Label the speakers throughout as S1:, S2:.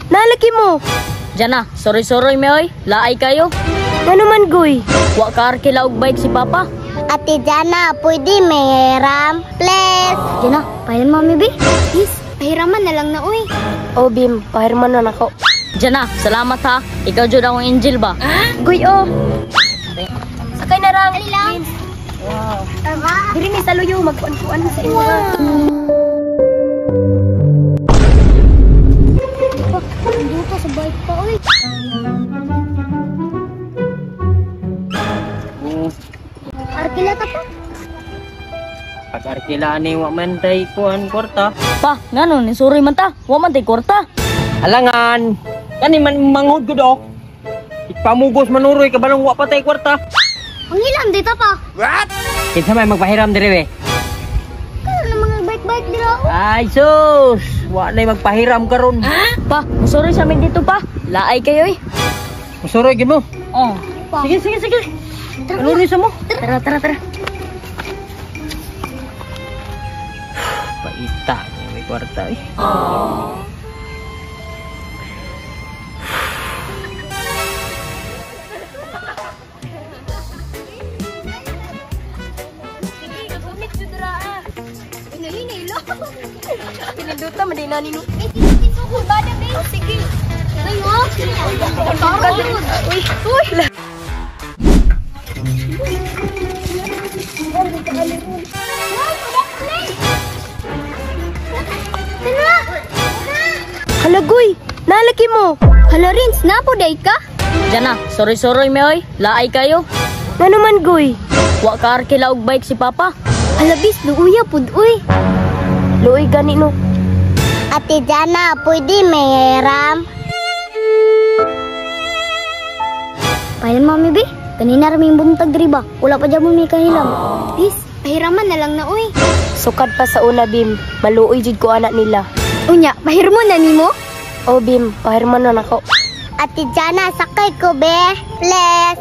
S1: nalaki mo.
S2: Diyan na, sorry me oy. Laay kayo.
S1: Ano man, Goy?
S2: Wa ka arkila og bike si Papa.
S3: Ate Jana, pwede may hiram? Please!
S1: Diyan na, pahiram mami, be. Yes, pahiraman na lang na, uy. Oh, Bim, pahiraman na nako.
S2: Diyan na, salamat ha. Ikaw jud akong angel ba?
S1: Goy, oh. Sakay na lang.
S3: Ali lang.
S2: Wow.
S1: Diri ni sa luyo, magkuan-kuan sa inyo.
S3: Dito sa bike pa, uy. Arkila ka pa?
S2: Pag arkila ni wa man tay kuan kwarta. Pa, ngano ni sorry man ta. Wa man tay kwarta.
S4: Alangan. Kani man manghud ko do. Ipamugos manuroy ka balong wa pa tay kwarta.
S3: Ang ilan dito pa?
S4: Kinsa may magpahiram diri we?
S3: Kaya na mga bike-bike dito.
S4: Ay sus, wa nay magpahiram karon.
S2: Pa, sorry sa amin dito pa. Laay kayo eh.
S4: Musuroy gid mo.
S2: Oh. Sige. Manuroy sa mo.
S1: Tara.
S4: Paita may kwarta eh.
S1: Pininduta, madina nino.
S3: Sige. Ngayon.
S1: Uy. Hala, Goy, nalaki mo.
S3: Hala, Rins, napoday ka?
S2: Diyan na, sorry me oy. Laay kayo.
S1: Ano man, Goy?
S2: Wa ka arkila og bike si Papa.
S3: Hala, bis, luuya pud, uy.
S1: Luoy gani no.
S3: Ate Jana, pwede may hiram?
S1: Pahiram mami, be. Kanina raming buntag diri ba? Wala pa dyan mo may kahilam.
S3: Bis, pahiraman na lang na, uy.
S1: Sukad pa sa una, Bim. Maluoy jud ko anak nila.
S3: Unya, pahir mo na nimo?
S1: Oh, Bim, pahiraman na nako.
S3: Ate Jana, sakay ko, be. Please.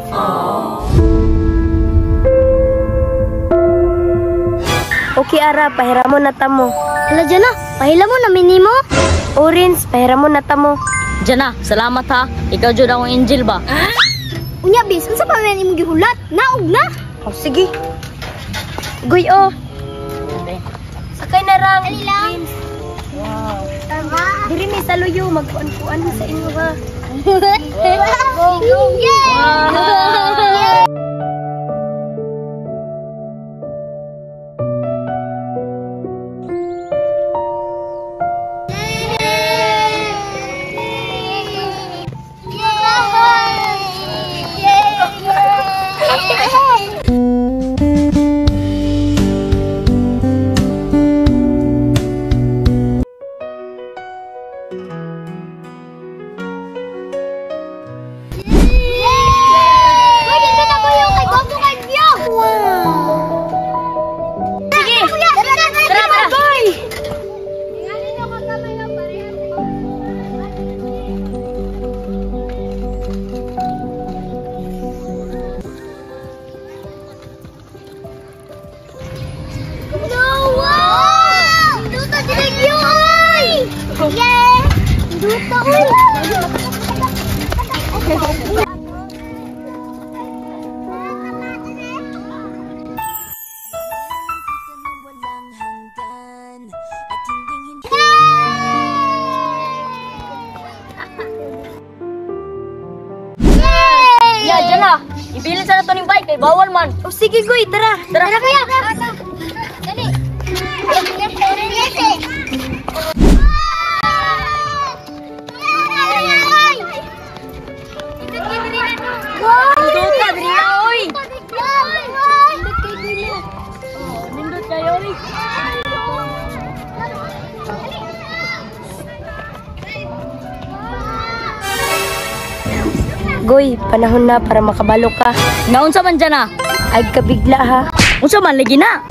S1: Okay, Ara, pahiramon na tamo.
S3: Hala, Jana, pahila mo namin nimo?
S1: Orange, pahiramon na tamo.
S2: Diyan na, salamat ha. Ikaw jud akong angel ba?
S3: Unya, bis, kung sa pamayan imong gihulat, naog na.
S1: Oh, sige. Goy, oh. Sakay na lang.
S3: Ali lang.
S2: Wow.
S1: Diri ni sa luyo, magkuan-kuan sa inyo ha.
S3: Yay!
S2: Ya, diyan na. Ibilin sa nato ning bike kay bawal man.
S1: Oh, sige, Goy, tara.
S2: Tara
S3: Kaya, dali.
S2: Nindot ka, diri na, oy. Nindot kayo, oy.
S1: Goy, panahon na para makabalo ka.
S2: Naunsa man diyan na?
S1: Ay kabigla ha.
S2: Unsa man lagi na?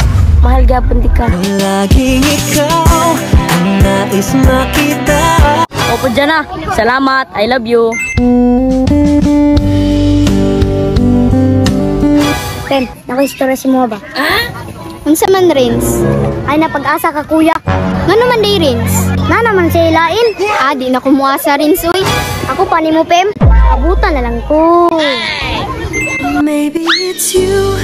S1: Mahal gapon di ka.
S5: Laging ikaw ang nais makita.
S2: Opo diyan na. Salamat. I love you.
S1: Ken, nakaistorya si mo ba?
S3: Unsa man, Rins?
S1: Ay napag-asa ka kuya.
S3: Ngano man day, Rins? Na naman siya ilain.
S1: Di na kumuasa rin, Soy.
S3: Ako pa ni mo, Pem. Abutan na lang ko.
S5: Maybe it's you